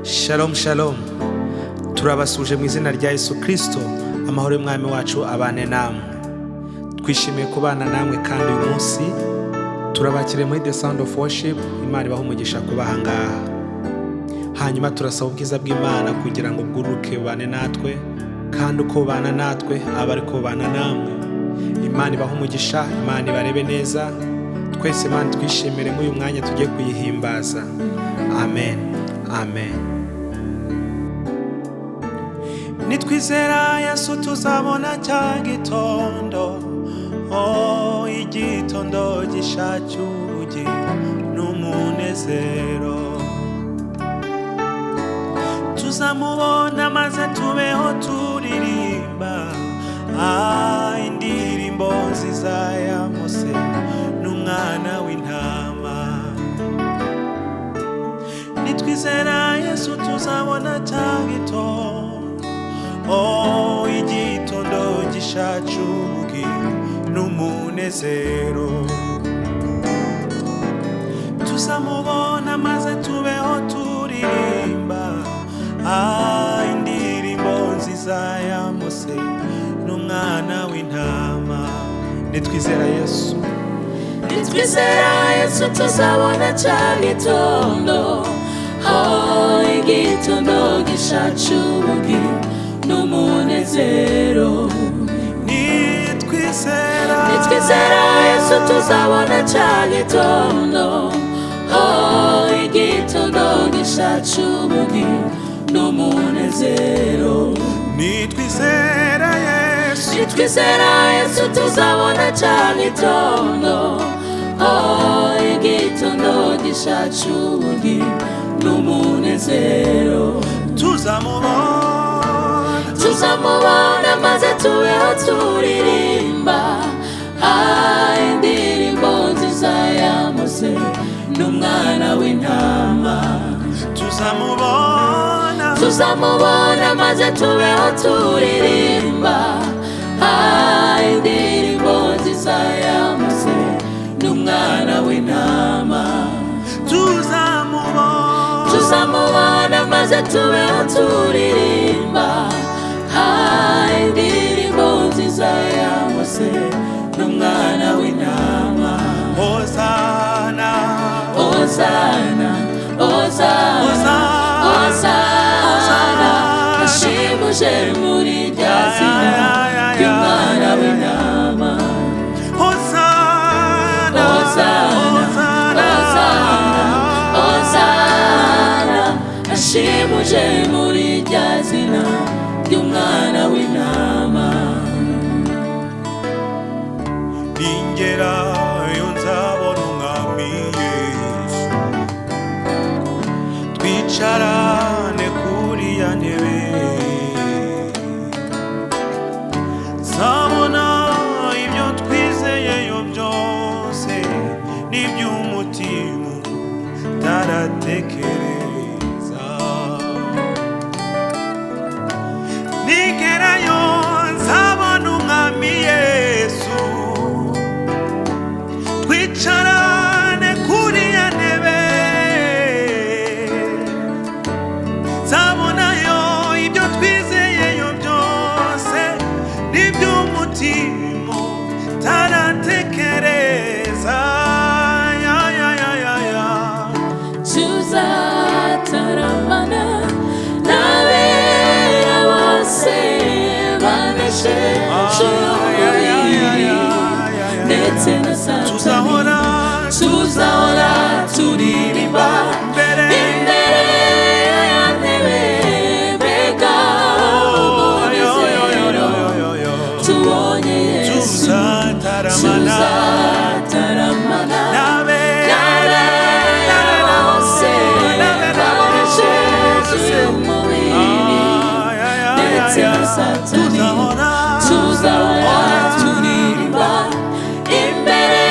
Shalom shalom, turabasuje mu izina rya Yesu Kristo. Amahoro y'umwami wacu abane namwe. Twishimiye kubana namwe kandi uyu munsi turabakiriye muri The Sound of Worship. Imana ibaha umugisha kubaha ngaha. Hanyuma turasaba ubwiza bw'Imana kugira ngo bwuruke bane natwe, kandi uko bana natwe aba ariko bana namwe. Imana ibaha umugisha, Imana ibarebe neza. Twese Imana twishimire muri uyu mwanya tugiye kuyihimbaza. Amen, amen. Nitwizera Yesu tuzabona cya gitondo, igitondo gisha cy'ubugingo n'umunezero. Tuzamubona maze tubeho turirimba indirimbo nziza ya Mose n'umwana w'intama. Nitwizera Yesu tuzabona cya gitondo, igitondo gisha cy'ubugingo n'umunezero. Tuzamubona maze tubeho turirimba indirimbo nziza ya Mose n'umwana w'intama. Nitwizera Yesu, nitwizera Yesu tuzabona cya gitondo, igitondo gisha cy'ubugingo n'umunezero. Nitwizera Yesu tuzabona cya gitondo, igitondo gisha cy'ubugingo n'umunezero. nitwizera Yesu, nitwizera Yesu tuzabona cya gitondo, igitondo gisha cy'ubugingo n'umunezero. Tuzamubona maze tubeho turirimba indirimbo nziza ya Mose n'umwana w'intama. Tuzamubona maze tubeho turirimba indirimbo nziza ya Mose n'umwana w'intama. Tuzamubona maze tubeho turirimba indirimbo nziza ya Mose n'umwana w'intama. Hosana, Hosana, Hosana, Hosana, ashimuje muri rya zina ry'umwana w'intama. Hosana, Hosana, Hosana, Hosana, ashimuje muri rya zina ry'umwana w'intama. ningerayo nzabona umwami Yesu, twicarane kuri ya ntebe. Nzabona ibyo twizeyeyo byose n'iby'umutima utaratekereza. ningerayo nzabona umwami Yesu, twicarane kuri ya ntebe. Nzabonayo ibyo twizeyeyo byose n'iby'umutima utaratekereza. Tuzataramana n'abera bose banesheje umubiri ndetse na Satani. Tuzahora turirimba imbere ya ntebe, mbega umunezero tubonye Yesu. Tuzataramana n'abera bose banesheje umubiri ndetse na Satani. Tuzahora turirimba imbere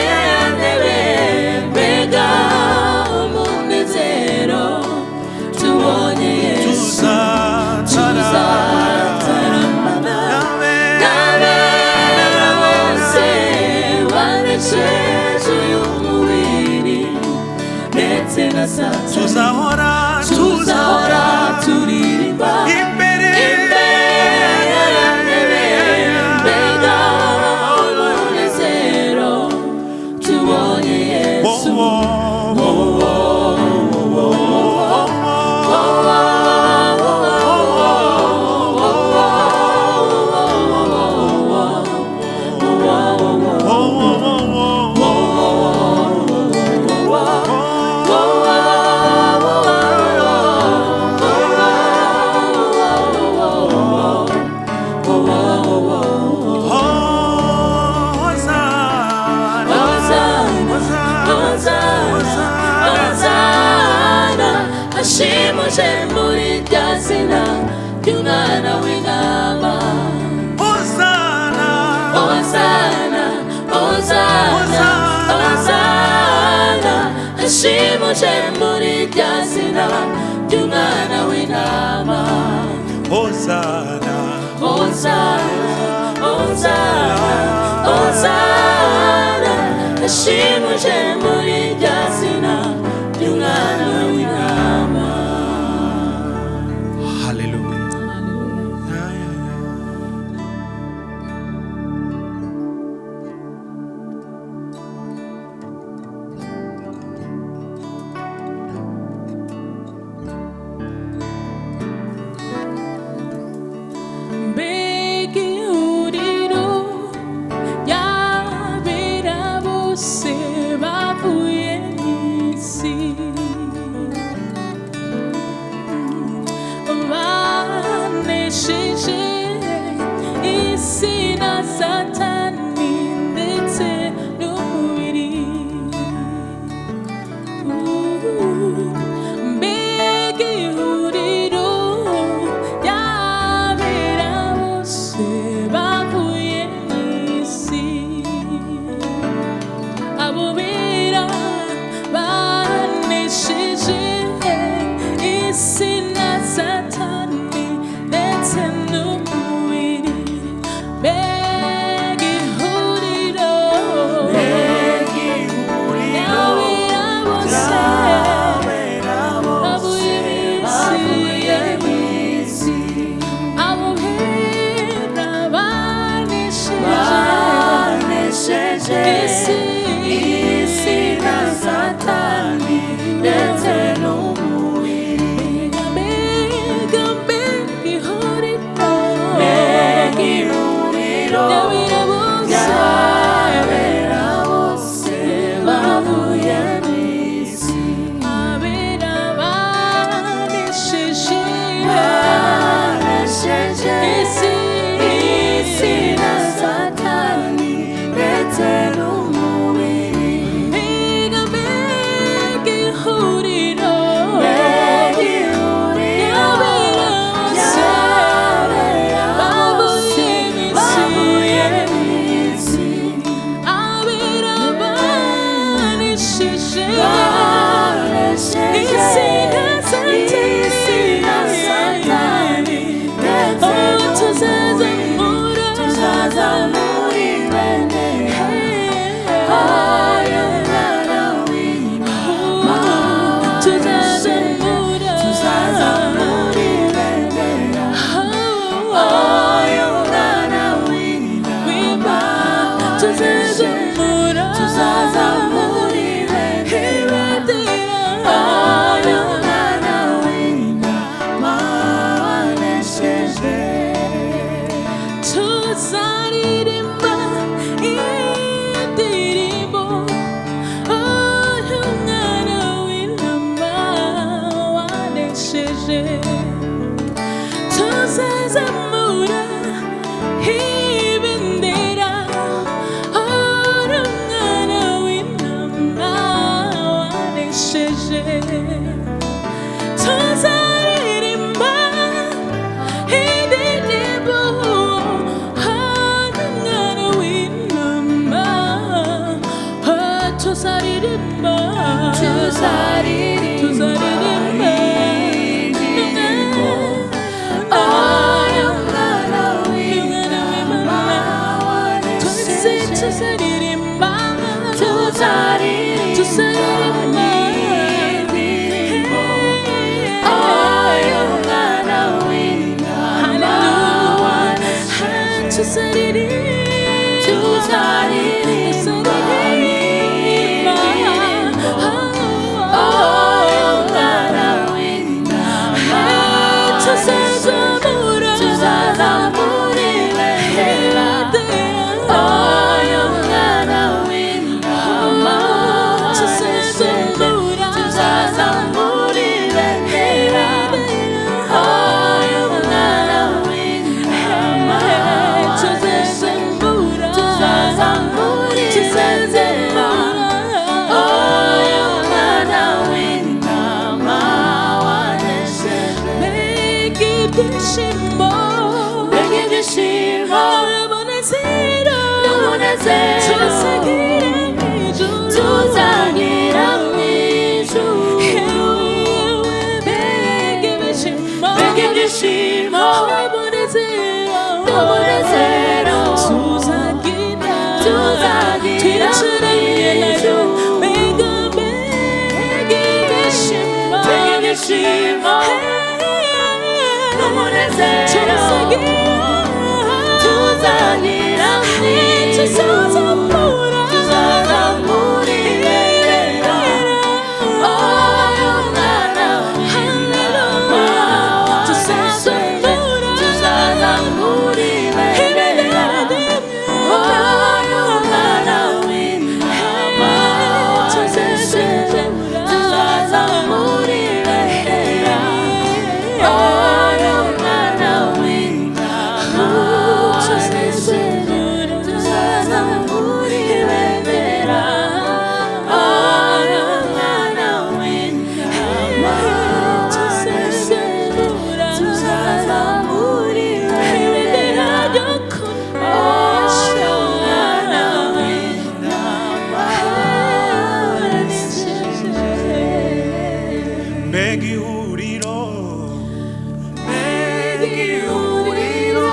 ya ntebe, mbega umunezero tubonye Yesu. Tuzataramana n'abera bose banesheje umubiri ndetse na Satani. Tuzahora Hosanna, Hosanna, Hosanna, hashimuje muri rya zina ry'umwana w'intama. Hosanna, Hosanna, Hosanna, Hosanna, hashimuje muri rya zina ry'umwana w'intama. hallelujah. Tuzazamure umunezero tuzagira mu ijuru. Mbega ibyishimo n'umunezero tuzagira mu ijuru. Mbega ibyishimo n'umunezero tuzagira mu ijuru. Tuzazamura ibendera y'umwana w'intama wanesheje. Tuzazamura ibendera y'umwana w'intama wanesheje. Tuzazamura ibendera y'umwana w'intama wanesheje. Tuzazamura ibendera y'umwana w'intama wanesheje. Tuzazamura ibendera y'umwana w'intama wanesheje. mbega ihuriro Igihuriro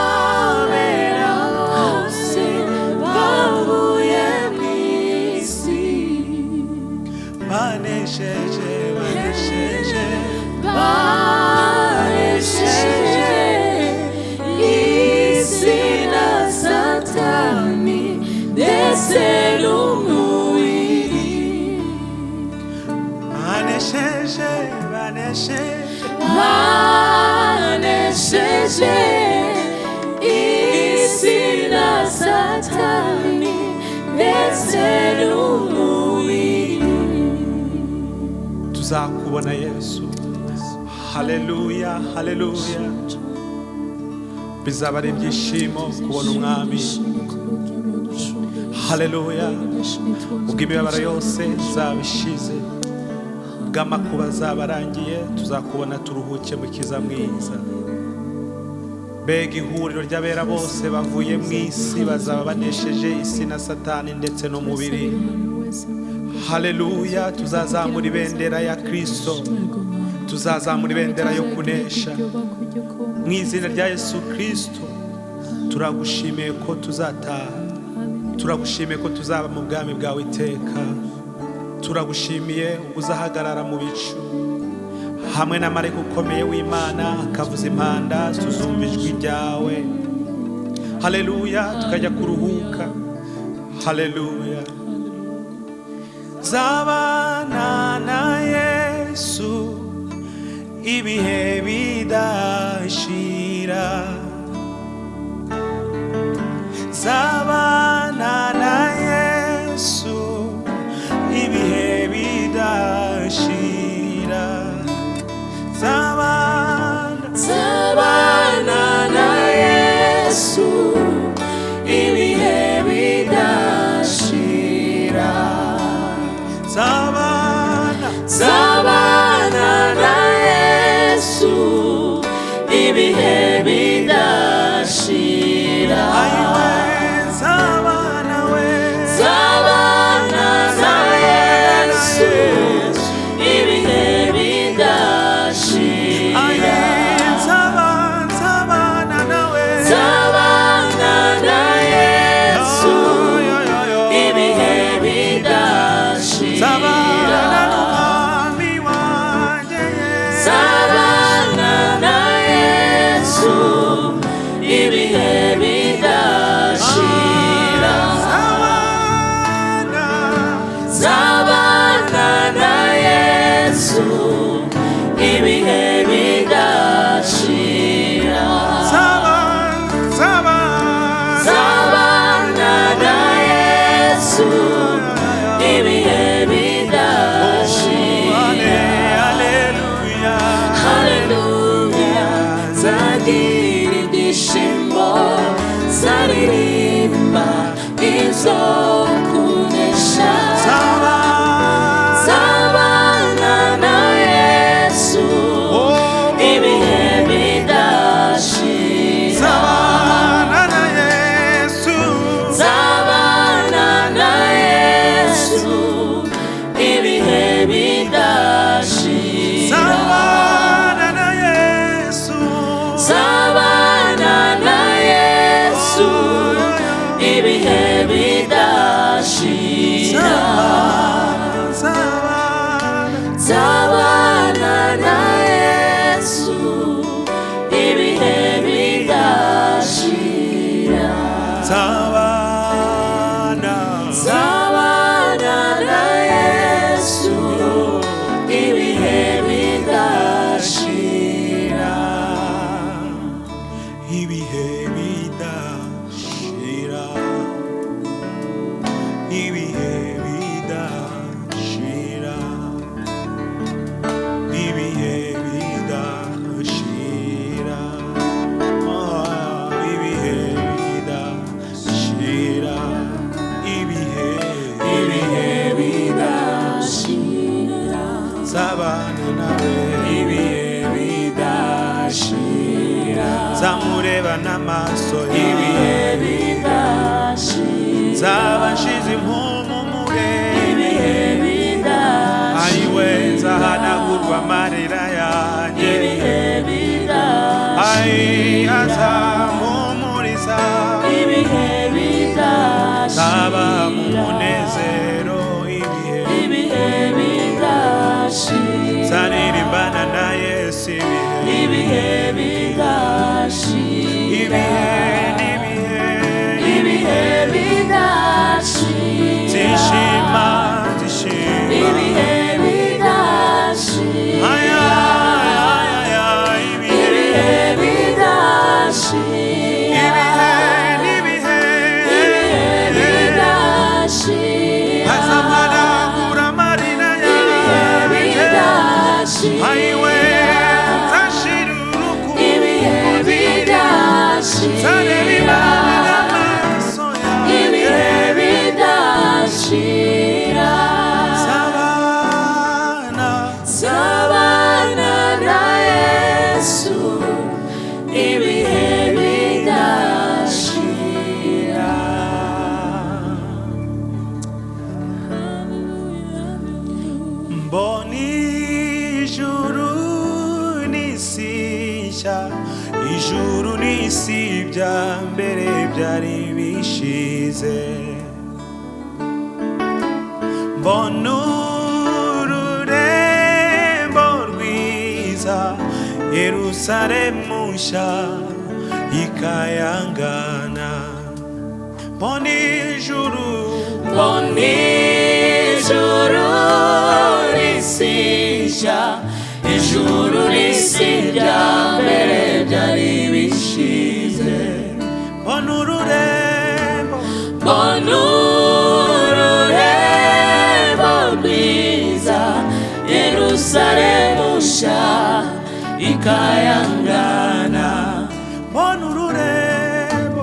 ry'abera bose bavuye mu isi, banesheje banesheje isi na Satani ndetse n'umubiri. banesheje Banesheje isi na Satani ndetse n'umubiri. tuzakubona Yesu. Haleluya, haleluya. Bizaba ari ibyishimo kubona umwami. Haleluya. Ubwo imibabaro yose izaba ishize, ubwo amakuba azaba arangiye, tuzakubona turuhuke mukiza mwiza. Mbega ihuriro ry'abera bose bavuye mu isi, bazaba banesheje isi na Satani ndetse n'umubiri. Haleluya. Tuzazamura ibendera ya Kristo, tuzazamura ibendera yo kunesha mu izina rya Yesu Kristo. Turagushimiye ko tuzataha, turagushimiye ko tuzaba mu bwami bwawe iteka. Turagushimiye ubwo uzahagarara mu bicu hamwe na marayika ukomeye w'Imana akavuza impanda, tuzumva ijwi ryawe. Haleluya. Tukajya kuruhuka. Haleluya. Zabana na Yesu ibihe bidashira. Zabana na Yesu ibihe bidashira. Zabana na Yesu ibihe bidashira. Zabana na Yesu ibihe bidashira. Zabana na Yesu ibihe bidashira. Zabana na Yesu ibihe bidashira. Zabana na Yesu ibihe bidashira. Zabana na Yesu ibihe bidashira. Zabana na Yesu ibihe bidashira. Haleluya. Zagira ibyishimo, zaririmba izo kunesha. Zabana na Yesu ibihe bidashira. nzaba nshize impumure ibihe bidashira ayiwe nzahanagurwa amarira yanjye ibihe bidashira ayi azampumuriza ibihe bidashira nzaba mu munezero ibihe bidashira nzaririmbana na Yesu ibihe bidashira ibihe bidashira zishima ibihe bidashira ibihe bidashira ibihe bidashira azamanagura amarira ibihe bidashira ayiwe nzashira urukundo ibihe bidashira nzaririmbana n'amaso ibihe yanjye bidashira sabana na Yesu ibihe bidashira mboni ijuru n'isi nshya ijuru n'isi bya mbere byari bishize mbona ururembo rwiza Yerusalemu nshya ikayangana mbona ijuru n'isi nshya ijuru n'isi bya mbere byari bishize mbona ururembo rwiza Yerusalemu nshya ikayangana mbona ururembo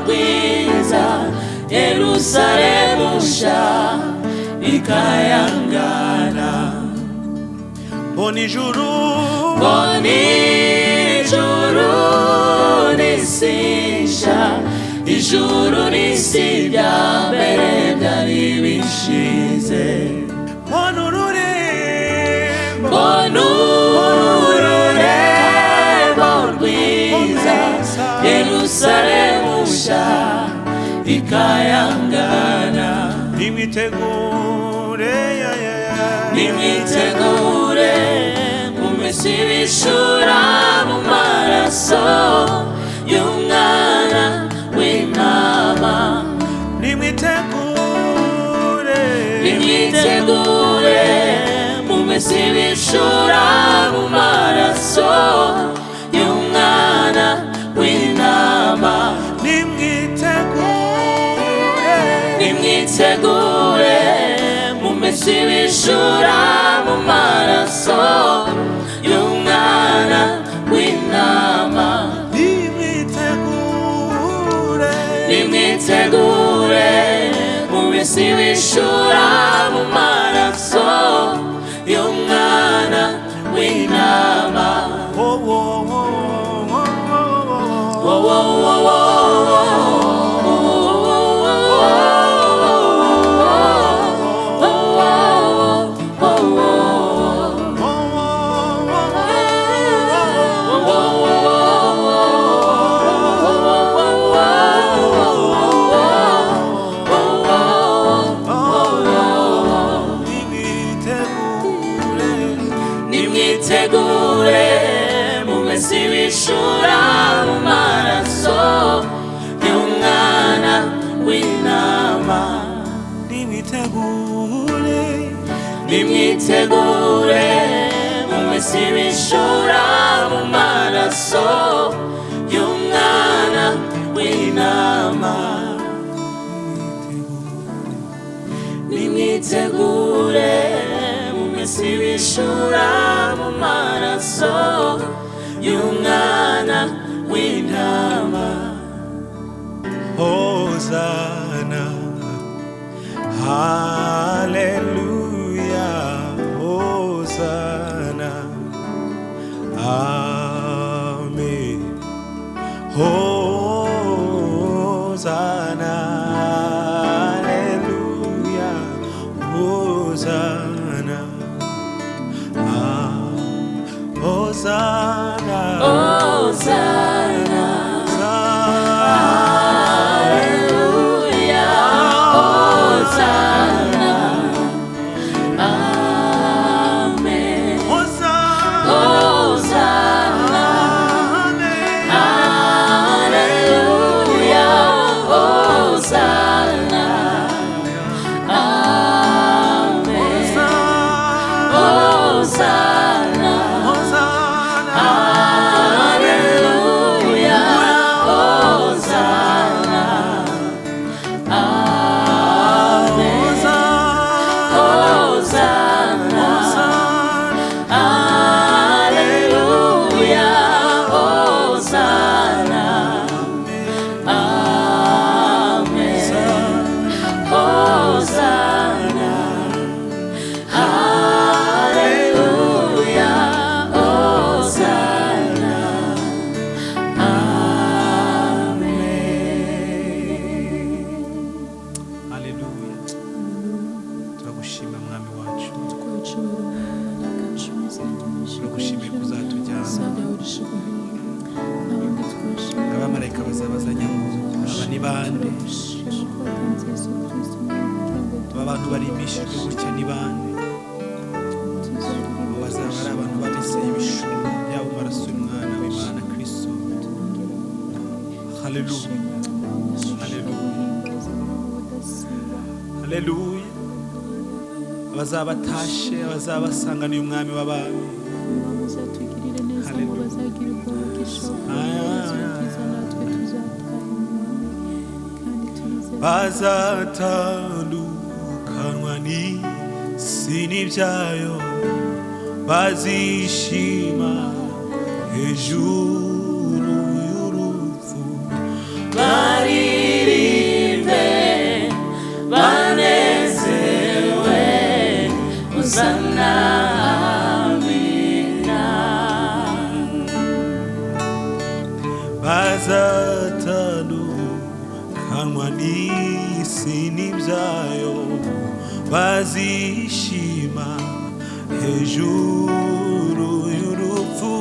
rwiza Yerusalemu nshya ikayangana mbona ijuru n'isi nshya ijuru n'isi bya mbere byari bishize mbona ururembo rwiza Yerusalemu nshya ikayangana nimwitegure nimwitegure mumese ibishura mu maraso y'umwana w'intama nimwitegure mumese ibishura mu maraso y'umwana w'intama nimwitegure mumese ibishura mu maraso y'umwana w'intama nimwitegure mumese ibishura mu maraso y'umwana w'intama nimwitegure mumese ibishura mu maraso y'umwana w'intama nimwitegure mumese ibishura mu maraso y'umwana w'intama nimwitegure mumese ibishura mu maraso y'umwana w'intama Hosanna hallelujah Hosanna amen bazabazanya aba ni bande aba bantu barimbishijwe gutya ni bande bazaba ari abantu babiseye ibishura byabo maraso y'umwana w'Imana Kristo. Haleluya, haleluya, haleluya. Abazaba batashe, abazaba basanganiye umwami w'abami, bazatandukanwa n'isi n'ibyayo, bazishima hejuru y'urupfu, baririmbe banezerewe Hosana Amina. bazatandukanwa n'isi n'ibyayo, bazishima hejuru y'urupfu,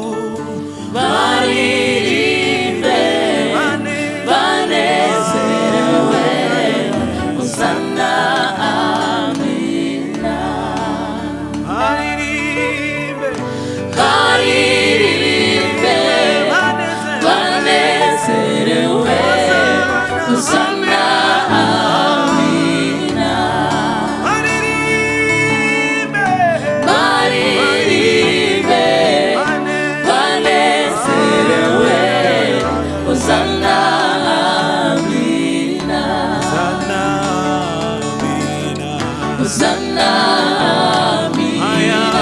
baririmbe banezerewe Hosana Amina. baririmbe banezerewe Hosana Amina. baririmbe banezerewe Hosana Amina. Hosana Amina.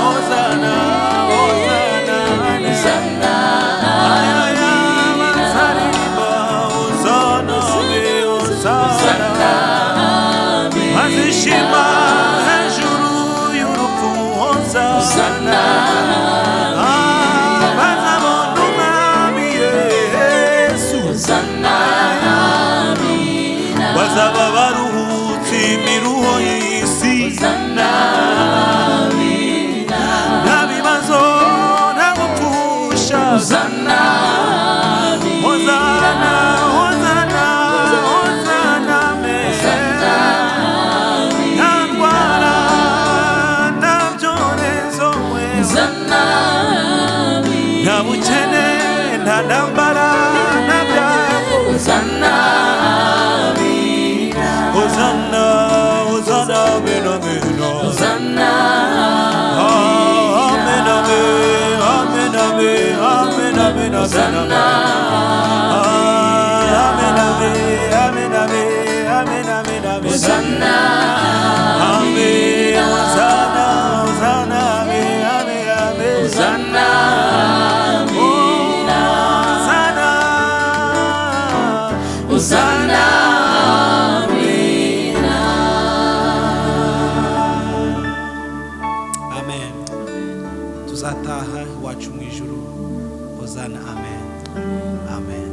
Hosana bazishima hejuru y'urupfu, Hosana bazabona umwami Yesu, bazaba baruhutse imiruho y'isi, nta bibazo nta gupfusha, Hosana Hosana Hosana nta bukene nta ntambara nta byago, Hosana Amina. Hosana Hosana amen amen, Hosana amen amen amen amen amen Hosana amen amen amen amen amen amen Hosana amen Hosana Hosana amen amen amen Hosana Hosana Amina. amen. Tuzataha iwacu mu ijuru. Hosana amen amen.